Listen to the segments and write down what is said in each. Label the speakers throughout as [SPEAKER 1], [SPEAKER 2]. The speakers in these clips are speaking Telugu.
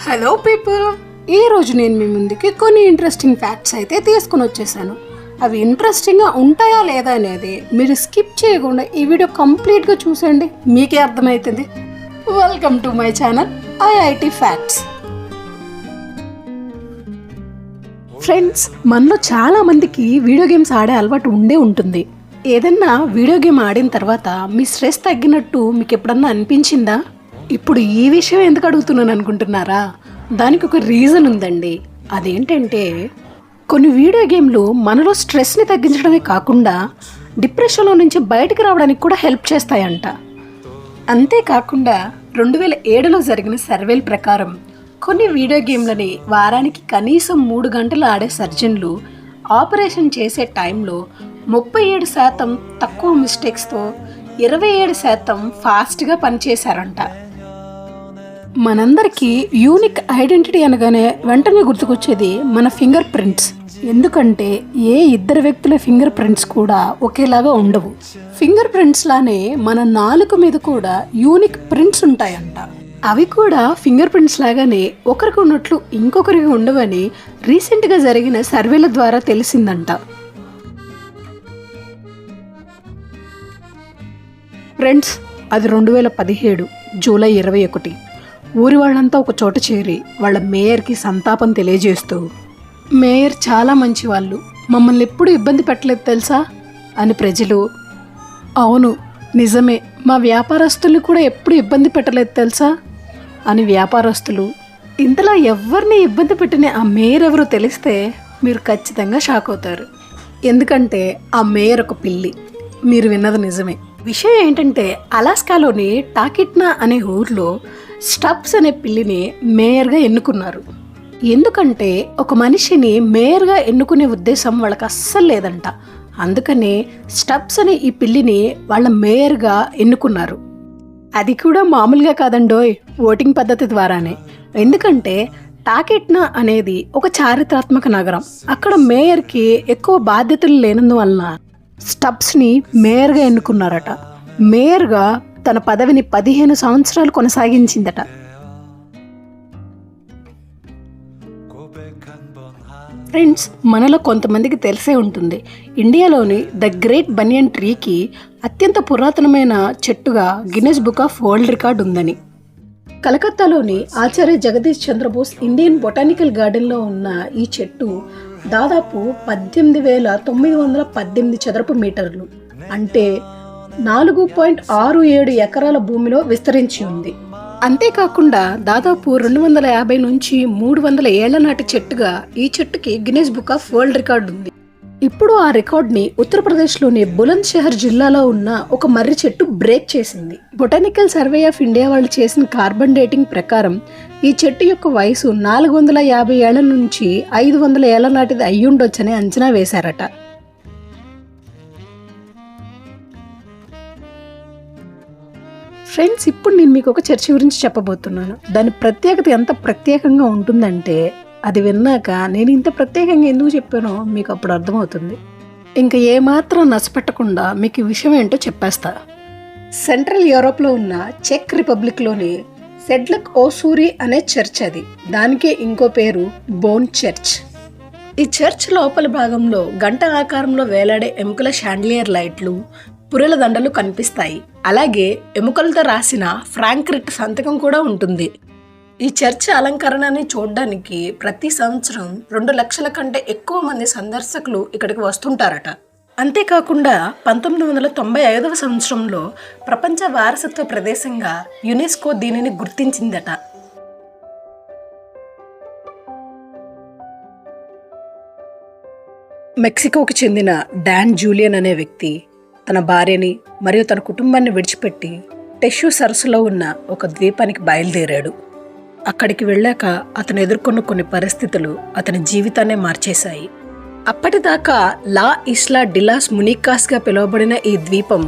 [SPEAKER 1] హలో పీపుల్, ఈరోజు నేను మీ ముందుకి కొన్ని ఇంట్రెస్టింగ్ ఫ్యాక్ట్స్ అయితే తీసుకుని వచ్చేసాను. అవి ఇంట్రెస్టింగ్గా ఉంటాయా లేదా అనేది మీరు స్కిప్ చేయకుండా ఈ వీడియో కంప్లీట్గా చూసేయండి, మీకే అర్థమవుతుంది. Welcome to my channel IIT facts. Friends, మనలో చాలామందికి వీడియో గేమ్స్ ఆడే అలవాటు ఉంటుంది. ఏదన్నా వీడియో గేమ్ ఆడిన తర్వాత మీ స్ట్రెస్ తగ్గినట్టు మీకు ఎప్పుడన్నా అనిపించిందా? ఇప్పుడు ఈ విషయం ఎందుకు అడుగుతున్నాను అనుకుంటున్నారా? దానికి ఒక రీజన్ ఉందండి. అదేంటంటే కొన్ని వీడియో గేమ్లు మనలో స్ట్రెస్ని తగ్గించడమే కాకుండా డిప్రెషన్లో నుంచి బయటికి రావడానికి కూడా హెల్ప్ చేస్తాయంట. అంతేకాకుండా 2007లో జరిగిన సర్వేల ప్రకారం కొన్ని వీడియో గేమ్లని వారానికి కనీసం 3 గంటలు ఆడే సర్జన్లు ఆపరేషన్ చేసే టైంలో 37% తక్కువ మిస్టేక్స్తో 27% ఫాస్ట్గా పనిచేశారంట. మనందరికీ యూనిక్ ఐడెంటిటీ అనగానే వెంటనే గుర్తుకొచ్చేది మన ఫింగర్ ప్రింట్స్. ఎందుకంటే ఏ ఇద్దరు వ్యక్తుల ఫింగర్ ప్రింట్స్ కూడా ఒకేలాగా ఉండవు. ఫింగర్ ప్రింట్స్ లానే మన నాలుక మీద కూడా యూనిక్ ప్రింట్స్ ఉంటాయంట. అవి కూడా ఫింగర్ ప్రింట్స్ లాగానే ఒకరికి ఉన్నట్లు ఇంకొకరికి ఉండవని రీసెంట్గా జరిగిన సర్వేల ద్వారా తెలిసిందంట. ఫ్రెండ్స్, అది 2017 జూలై 21. ఊరి వాళ్ళంతా ఒక చోట చేరి వాళ్ళ మేయర్కి సంతాపం తెలియజేస్తూ, మేయర్ చాలా మంచి వాళ్ళు, మమ్మల్ని ఎప్పుడూ ఇబ్బంది పెట్టలేదు తెలుసా అని ప్రజలు. అవును నిజమే, మా వ్యాపారస్తుల్ని కూడా ఎప్పుడు ఇబ్బంది పెట్టలేదు తెలుసా అని వ్యాపారస్తులు. ఇంతలా ఎవరిని ఇబ్బంది పెట్టిన ఆ మేయర్ ఎవరో తెలిస్తే మీరు ఖచ్చితంగా షాక్ అవుతారు. ఎందుకంటే ఆ మేయర్ ఒక పిల్లి. మీరు విన్నది నిజమే. విషయం ఏంటంటే అలాస్కాలోని టాకిట్నా అనే ఊర్లో స్టబ్స్ అనే పిల్లిని మేయర్గా ఎన్నుకున్నారు. ఎందుకంటే ఒక మనిషిని మేయర్గా ఎన్నుకునే ఉద్దేశం వాళ్ళకి అస్సలు లేదంట. అందుకనే స్టబ్స్ అనే ఈ పిల్లిని వాళ్ళ మేయర్గా ఎన్నుకున్నారు. అది కూడా మామూలుగా కాదండోయ్, ఓటింగ్ పద్ధతి ద్వారానే. ఎందుకంటే టాకిట్నా అనేది ఒక చారిత్రాత్మక నగరం. అక్కడ మేయర్కి ఎక్కువ బాధ్యతలు లేనందువలన స్టబ్స్ని మేయర్గా ఎన్నుకున్నారట. మేయర్గా తన పదవిని 15 సంవత్సరాలు కొనసాగించిందట. ఫ్రెండ్స్, మనలో కొంతమందికి తెలిసే ఉంటుంది, ఇండియాలోని ద గ్రేట్ బనియన్ ట్రీకి అత్యంత పురాతనమైన చెట్టుగా Guinness book of world record ఉందని. కలకత్తాలోని ఆచార్య జగదీష్ చంద్రబోస్ ఇండియన్ బొటానికల్ గార్డెన్లో ఉన్న ఈ చెట్టు దాదాపు 18,918 చదరపు మీటర్లు, అంటే 4.67 ఎకరాల భూమిలో విస్తరించి ఉంది. అంతేకాకుండా దాదాపు 250 నుంచి 300 ఏళ్ల నాటి చెట్టుగా ఈ చెట్టుకి Guinness book of world record ఉంది. ఇప్పుడు ఆ రికార్డ్ని ఉత్తరప్రదేశ్లోని బులంద్ షహర్ జిల్లాలో ఉన్న ఒక మర్రి చెట్టు బ్రేక్ చేసింది. బొటానికల్ సర్వే ఆఫ్ ఇండియా వాళ్ళు చేసిన కార్బన్ డేటింగ్ ప్రకారం ఈ చెట్టు యొక్క వయసు 450 ఏళ్ల నుంచి 500 ఏళ్ల నాటిది అయ్యుండొచ్చని అంచనా వేశారట. ఫ్రెండ్స్, ఇప్పుడు నేను మీకు ఒక చర్చ గురించి చెప్పబోతున్నాను. దాని ప్రత్యేకత ఎంత ప్రత్యేకంగా ఉంటుందంటే అది విన్నాక నేను ఇంత ప్రత్యేకంగా ఎందుకు చెప్పానో మీకు అప్పుడు అర్థమవుతుంది. ఇంకా ఏమాత్రం నష్టపెట్టకుండా మీకు ఈ విషయం ఏంటో చెప్పేస్తా. సెంట్రల్ యూరోప్లో ఉన్న చెక్ రిపబ్లిక్లోని సెడ్లక్ ఓసూరి అనే చర్చ్ అది. దానికే ఇంకో పేరు బోన్ చర్చ్. ఈ చర్చ్ లోపల భాగంలో గంట ఆకారంలో వేలాడే ఎముకల షాండ్లియర్ లైట్లు, పుర్రెల దండలు కనిపిస్తాయి. అలాగే ఎముకలతో రాసిన ఫ్రాంక్ రిట్ సంతకం కూడా ఉంటుంది. ఈ చర్చ్ అలంకరణని చూడడానికి ప్రతి సంవత్సరం 2 లక్షల కంటే ఎక్కువ మంది సందర్శకులు ఇక్కడికి వస్తుంటారట. అంతేకాకుండా 1995వ సంవత్సరంలో ప్రపంచ వారసత్వ ప్రదేశంగా యునెస్కో దీనిని గుర్తించిందట. మెక్సికోకి చెందిన డాన్ జూలియన్ అనే వ్యక్తి తన భార్యని మరియు తన కుటుంబాన్ని విడిచిపెట్టి టెష్యూ సరస్సులో ఉన్న ఒక ద్వీపానికి బయలుదేరాడు. అక్కడికి వెళ్ళాక అతను ఎదుర్కొన్న కొన్ని పరిస్థితులు అతని జీవితాన్నే మార్చేశాయి. అప్పటిదాకా లా ఇస్లా డిలాస్ మునికాస్గా పిలువబడిన ఈ ద్వీపం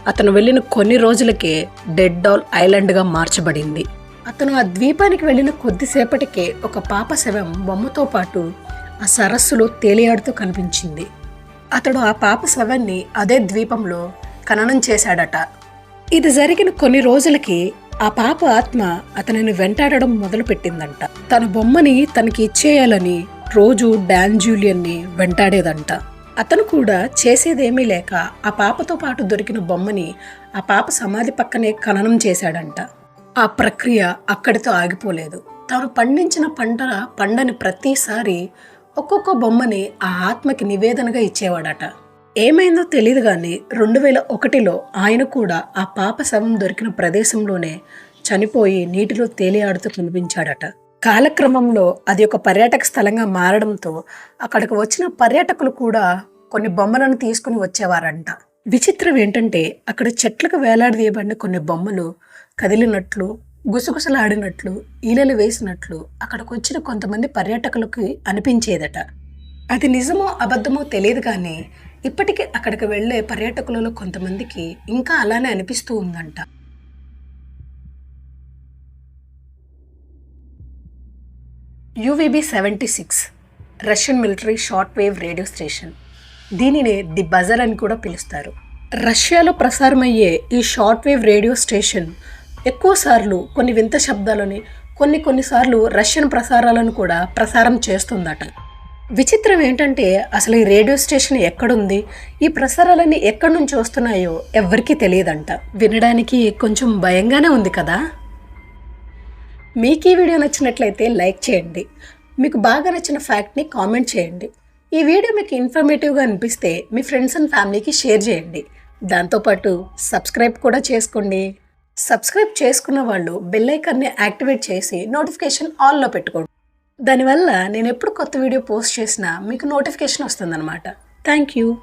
[SPEAKER 1] అతను వెళ్ళిన కొన్ని రోజులకే డెడ్ డాల్ ఐలాండ్గా మార్చబడింది. అతను ఆ ద్వీపానికి వెళ్ళిన కొద్దిసేపటికే ఒక పాప శవం బొమ్మతో పాటు ఆ సరస్సులో తేలియాడుతూ కనిపించింది. అతడు ఆ పాప శవాన్ని అదే ద్వీపంలో ఖననం చేశాడట. ఇది జరిగిన కొన్ని రోజులకి ఆ పాప ఆత్మ అతనిని వెంటాడడం మొదలుపెట్టిందంట. తన బొమ్మని తనకి ఇచ్చేయాలని రోజు డాన్ జూలియన్ని వెంటాడేదంట. అతను కూడా చేసేదేమీ లేక ఆ పాపతో పాటు దొరికిన బొమ్మని ఆ పాప సమాధి పక్కనే ఖననం చేశాడంట. ఆ ప్రక్రియ అక్కడితో ఆగిపోలేదు. తాను పండించిన పండని ప్రతిసారి ఒక్కొక్క బొమ్మని ఆ ఆత్మకి నివేదనగా ఇచ్చేవాడట. ఏమైందో తెలియదు కానీ 2001లో ఆయన కూడా ఆ పాప శవం దొరికిన ప్రదేశంలోనే చనిపోయి నీటిలో తేలియాడుతూ కనిపించాడట. కాలక్రమంలో అది ఒక పర్యాటక స్థలంగా మారడంతో అక్కడికి వచ్చిన పర్యాటకులు కూడా కొన్ని బొమ్మలను తీసుకుని వచ్చేవారంట. విచిత్రం ఏంటంటే అక్కడ చెట్లకు వేలాడదీయబడిన కొన్ని బొమ్మలు కదిలినట్లు, గుసగుసలాడినట్లు, ఈలలు వేసినట్లు అక్కడికి వచ్చిన కొంతమంది పర్యాటకులకు అనిపించేదట. అది నిజమో అబద్ధమో తెలియదు కానీ ఇప్పటికీ అక్కడికి వెళ్ళే పర్యాటకులలో కొంతమందికి ఇంకా అలానే అనిపిస్తూ ఉందంట. UVB-76 Russian military short wave radio station. దీనినే ది బజర్ అని కూడా పిలుస్తారు. రష్యాలో ప్రసారమయ్యే ఈ షార్ట్ వేవ్ రేడియో స్టేషన్ ఎక్కువసార్లు కొన్ని వింత శబ్దాలని, కొన్నిసార్లు రష్యన్ ప్రసారాలను కూడా ప్రసారం చేస్తుందట. విచిత్రం ఏంటంటే అసలు ఈ రేడియో స్టేషన్ ఎక్కడుంది, ఈ ప్రసారాలన్నీ ఎక్కడి నుంచి వస్తున్నాయో ఎవ్వరికీ తెలియదంట. వినడానికి కొంచెం భయంగానే ఉంది కదా. మీకు ఈ వీడియో నచ్చినట్లయితే లైక్ చేయండి. మీకు బాగా నచ్చిన ఫ్యాక్ట్ని కామెంట్ చేయండి. ఈ వీడియో మీకు ఇన్ఫర్మేటివ్గా అనిపిస్తే మీ ఫ్రెండ్స్ అండ్ ఫ్యామిలీకి షేర్ చేయండి. దాంతోపాటు సబ్స్క్రైబ్ కూడా చేసుకోండి. సబ్స్క్రైబ్ చేసుకున్న వాళ్ళు బెల్ ఐకాన్ని యాక్టివేట్ చేసి నోటిఫికేషన్ ఆల్లో పెట్టుకోండి. దానివల్ల నేను ఎప్పుడు కొత్త వీడియో పోస్ట్ చేసినా మీకు నోటిఫికేషన్ వస్తుందన్నమాట. Thank you.